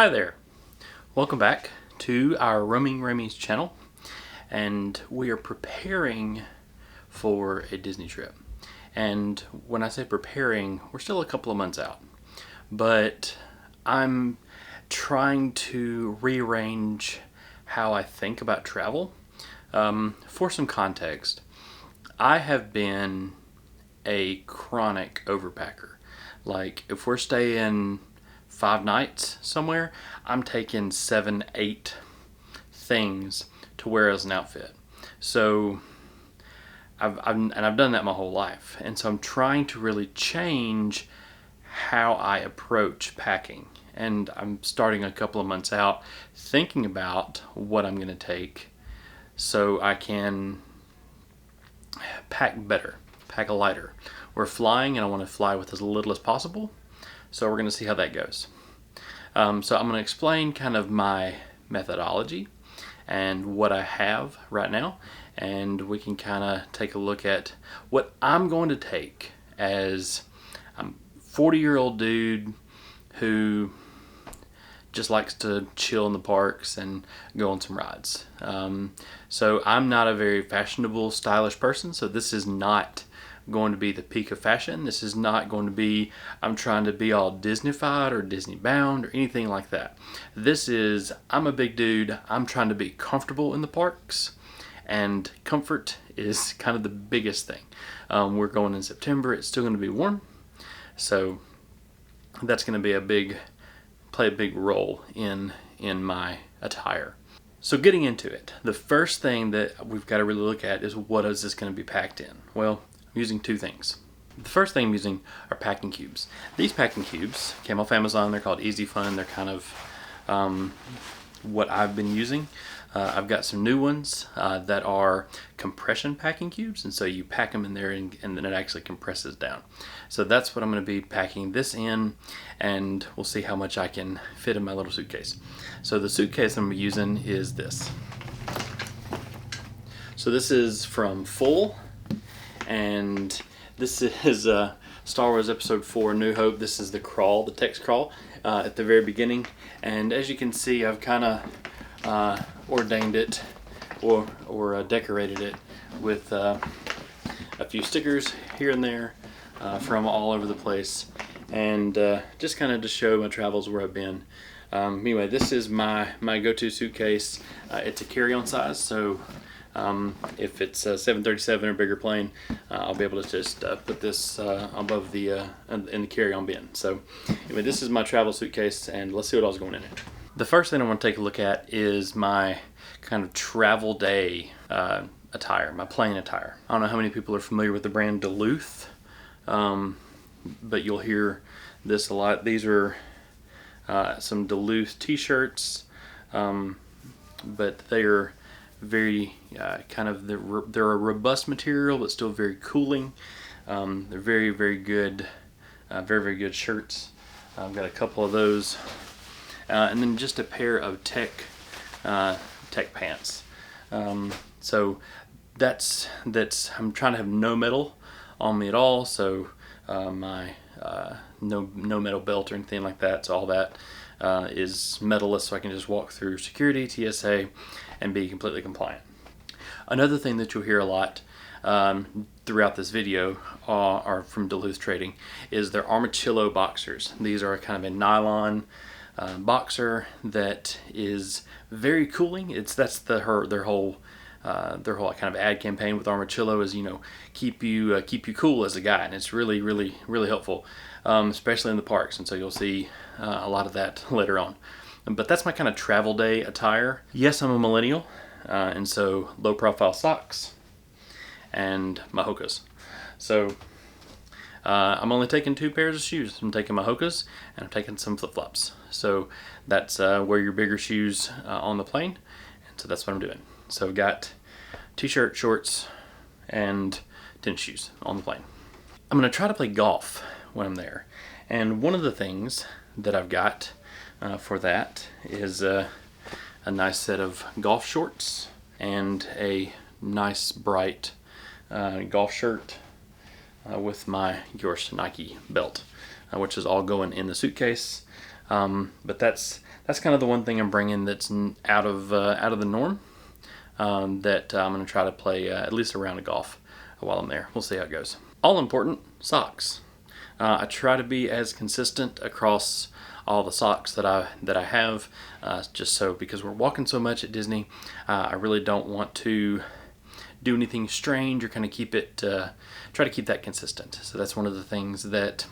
Hi there, welcome back to our Roaming Remy's channel, and we are preparing for a Disney trip. And when I say preparing, we're still a couple of months out, but I'm trying to rearrange how I think about travel. For some context, I have been a chronic overpacker. Like, if we're staying 5 nights somewhere, I'm taking 7, 8 things to wear as an outfit. So I've done that my whole life, and so I'm trying to really change how I approach packing. And I'm starting a couple of months out thinking about what I'm going to take so I can pack better, pack lighter. We're flying and I want to fly with as little as possible, so we're going to see how that goes. So I'm going to explain kind of my methodology and what I have right now, and we can kind of take a look at what I'm going to take as I'm a 40-year-old dude who just likes to chill in the parks and go on some rides. So I'm not a very fashionable, stylish person, so this is not going to be the peak of fashion. This is not going to be, I'm trying to be all Disneyfied or Disney bound or anything like that. This is, I'm a big dude, I'm trying to be comfortable in the parks, and comfort is kind of the biggest thing. We're going in September, it's still going to be warm, so that's going to be play a big role in my attire. So getting into it, the first thing that we've got to really look at is, what is this going to be packed in? Well, I'm using 2 things. The first thing I'm using are packing cubes. These packing cubes came off Amazon. They're called Easy Fun. They're kind of what I've been using. I've got some new ones that are compression packing cubes, and so you pack them in there and then it actually compresses down. So that's what I'm going to be packing this in, and we'll see how much I can fit in my little suitcase. So the suitcase I'm using is this. So this is from Full, and this is Star Wars Episode 4 New Hope. This is the crawl, the text crawl at the very beginning, and as you can see, I've kind of ordained it or decorated it with a few stickers here and there from all over the place, and just kind of to show my travels where I've been. Anyway, this is my go-to suitcase. It's a carry-on size, so if it's a 737 or bigger plane, I'll be able to just put this above in the carry-on bin. So anyway, this is my travel suitcase, and let's see what else is going in it. The first thing I want to take a look at is my kind of travel day attire, my plane attire. I don't know how many people are familiar with the brand Duluth, but you'll hear this a lot. These are some Duluth Tshirts, but they're very they're a robust material, but still very cooling. They're very, very good, very good shirts. I've got a couple of those. And then just a pair of tech pants. So that's I'm trying to have no metal on me at all. So my no metal belt or anything like that. So all that is metalless, so I can just walk through security, TSA, and be completely compliant. Another thing that you'll hear a lot throughout this video are from Duluth Trading is their Armichillo boxers. These are kind of a nylon boxer that is very cooling. That's their whole kind of ad campaign with Armichillo is, keep you cool as a guy, and it's really, really, really helpful, especially in the parks. And so you'll see a lot of that later on. But that's my kind of travel day attire. Yes, I'm a millennial, and so low profile socks and my Hokas. So I'm only taking 2 pairs of shoes. I'm taking my Hokas and I'm taking some flip-flops. So that's wear your bigger shoes on the plane, and so that's what I'm doing. So I've got t-shirt, shorts, and tennis shoes on the plane. I'm going to try to play golf when I'm there, and one of the things that I've got for that is a nice set of golf shorts and a nice bright golf shirt with my Nike belt, which is all going in the suitcase. But that's that's kind of the one thing I'm bringing that's out of the norm. That I'm going to try to play at least a round of golf while I'm there. We'll see how it goes. All important, socks. I try to be as consistent across all the socks that I have, just so, because we're walking so much at Disney, I really don't want to do anything strange, or kind of keep it, try to keep that consistent. So that's one of the things that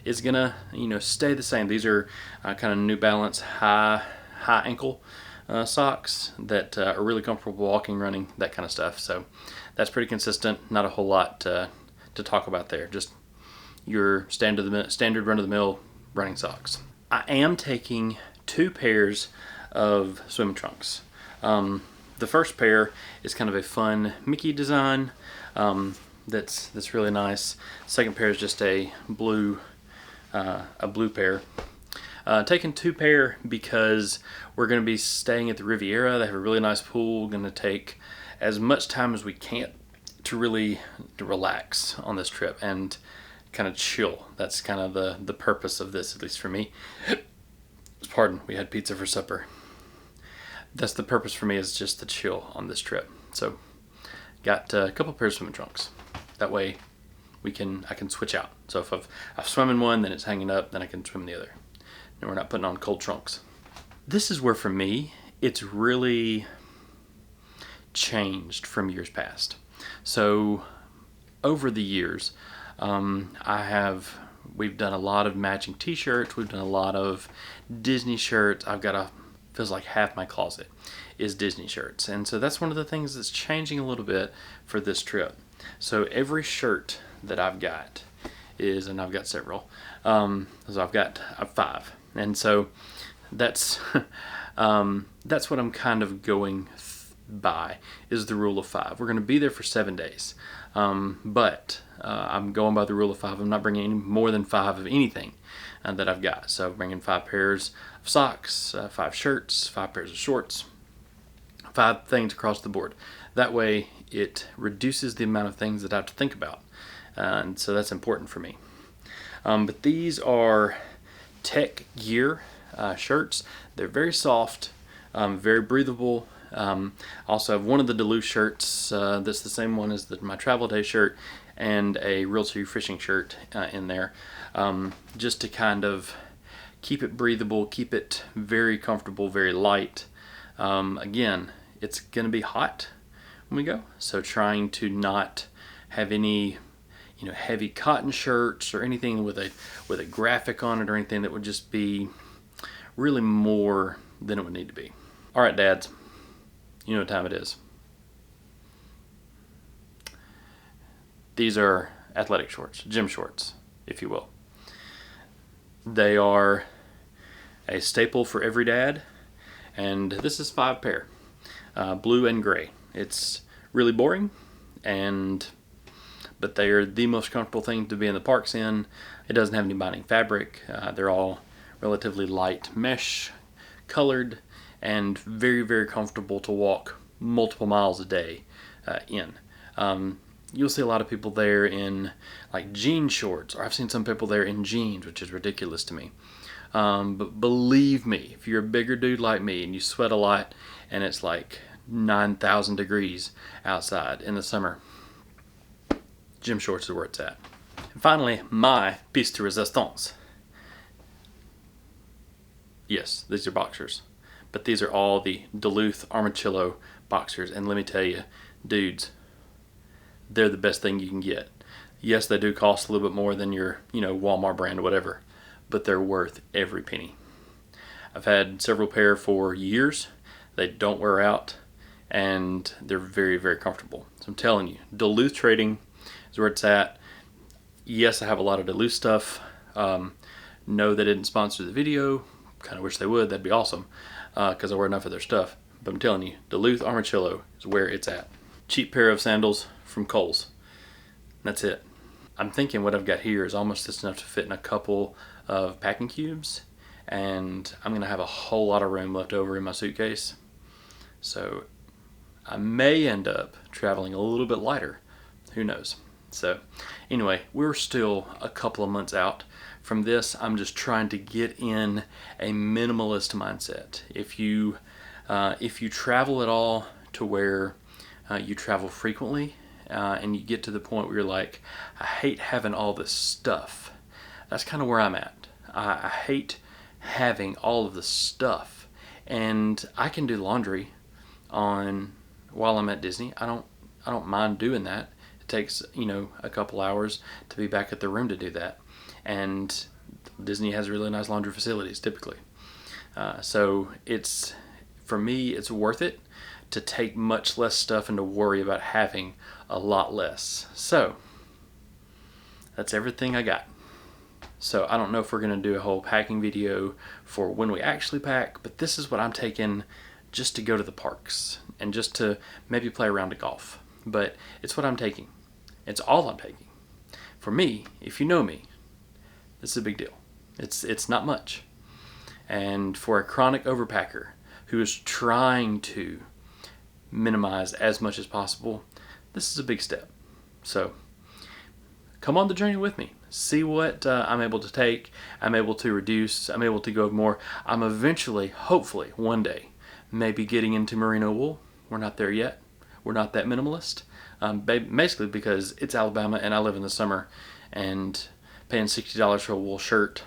is gonna, stay the same. These are kind of New Balance high ankle socks that are really comfortable walking, running, that kind of stuff. So that's pretty consistent. Not a whole lot to talk about there. Just your standard run-of-the-mill running socks. I am taking 2 pairs of swimming trunks. The first pair is kind of a fun Mickey design that's really nice. Second pair is just a blue pair. Taking 2 pair because we're going to be staying at the Riviera. They have a really nice pool. Going to take as much time as we can to relax on this trip and kind of chill. That's kind of the purpose of this, at least for me. Pardon, we had pizza for supper. That's the purpose for me, is just to chill on this trip. So got a couple pairs of swimming trunks. That way I can switch out. So if I've swum in one, then it's hanging up, then I can swim in the other. And we're not putting on cold trunks. This is where, for me, it's really changed from years past. So over the years, we've done a lot of matching t-shirts. We've done a lot of Disney shirts. Feels like half my closet is Disney shirts. And so that's one of the things that's changing a little bit for this trip. So every shirt that I've got and I've got several, so I've 5. And so that's what I'm kind of going by, is the rule of 5. We're going to be there for 7 days. But I'm going by the rule of 5. I'm not bringing any more than 5 of anything that I've got. So I'm bringing 5 pairs of socks, 5 shirts, 5 pairs of shorts, 5 things across the board. That way it reduces the amount of things that I have to think about. And so that's important for me. But these are Tekgear shirts. They're very soft, very breathable. Also have one of the Duluth shirts that's the same one as my travel day shirt, and a Realtree fishing shirt in there, just to kind of keep it breathable, keep it very comfortable, very light. Again, it's gonna be hot when we go, so trying to not have any heavy cotton shirts or anything with a graphic on it, or anything that would just be really more than it would need to be. All right, dads, you know what time it is. These are athletic shorts, gym shorts, if you will. They are a staple for every dad, and this is 5 pair, blue and gray. It's really boring, but they are the most comfortable thing to be in the parks in. It doesn't have any binding fabric. They're all relatively light mesh colored, and very, very comfortable to walk multiple miles a day in. You'll see a lot of people there in like jean shorts, or I've seen some people there in jeans, which is ridiculous to me. But believe me, if you're a bigger dude like me and you sweat a lot and it's like 9,000 degrees outside in the summer, gym shorts is where it's at. And finally, my piece de resistance. Yes, these are boxers, but these are all the Dulith Armichillo boxers, and let me tell you, dudes, they're the best thing you can get. Yes, they do cost a little bit more than your, Walmart brand or whatever, but they're worth every penny. I've had several pair for years. They don't wear out, and they're very, very comfortable. So I'm telling you, Duluth Trading is where it's at. Yes, I have a lot of Duluth stuff. No, they didn't sponsor the video. Kind of wish they would. That'd be awesome, because I wear enough of their stuff. But I'm telling you, Duluth Armichillo is where it's at. Cheap pair of sandals from Kohl's. That's it. I'm thinking what I've got here is almost just enough to fit in a couple of packing cubes, and I'm gonna have a whole lot of room left over in my suitcase. So I may end up traveling a little bit lighter. Who knows? So anyway, we're still a couple of months out from this, I'm just trying to get in a minimalist mindset. If you travel at all to where you travel frequently, and you get to the point where you're like, I hate having all this stuff. That's kind of where I'm at. I hate having all of the stuff, and I can do laundry while I'm at Disney. I don't mind doing that. It takes a couple hours to be back at the room to do that, and Disney has really nice laundry facilities typically. So for me, it's worth it to take much less stuff and to worry about having a lot less. So that's everything I got. So I don't know if we're going to do a whole packing video for when we actually pack, but this is what I'm taking just to go to the parks and just to maybe play around to golf. But it's what I'm taking. It's all I'm taking. For me, if you know me, this is a big deal. It's not much. And for a chronic overpacker who is trying to minimize as much as possible, this is a big step. So come on the journey with me. See what I'm able to take. I'm able to reduce. I'm able to go more. I'm eventually, hopefully, one day, maybe getting into merino wool. We're not there yet. We're not that minimalist. Basically because it's Alabama and I live in the summer, and paying $60 for a wool shirt,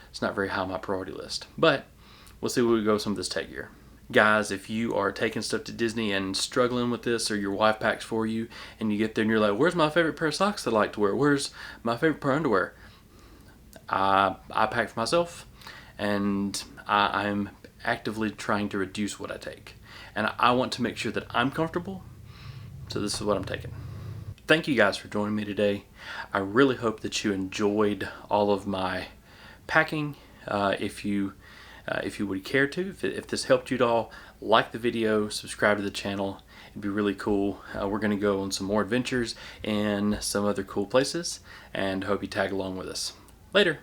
it's not very high on my priority list. But we'll see where we go with some of this Tekgear. Guys, if you are taking stuff to Disney and struggling with this, or your wife packs for you, and you get there and you're like, where's my favorite pair of socks that I like to wear? Where's my favorite pair of underwear? I pack for myself, and I'm actively trying to reduce what I take. And I want to make sure that I'm comfortable, so this is what I'm taking. Thank you guys for joining me today. I really hope that you enjoyed all of my packing. If you would care to, if this helped you at all, like the video, subscribe to the channel. It'd be really cool. We're going to go on some more adventures in some other cool places, and hope you tag along with us. Later.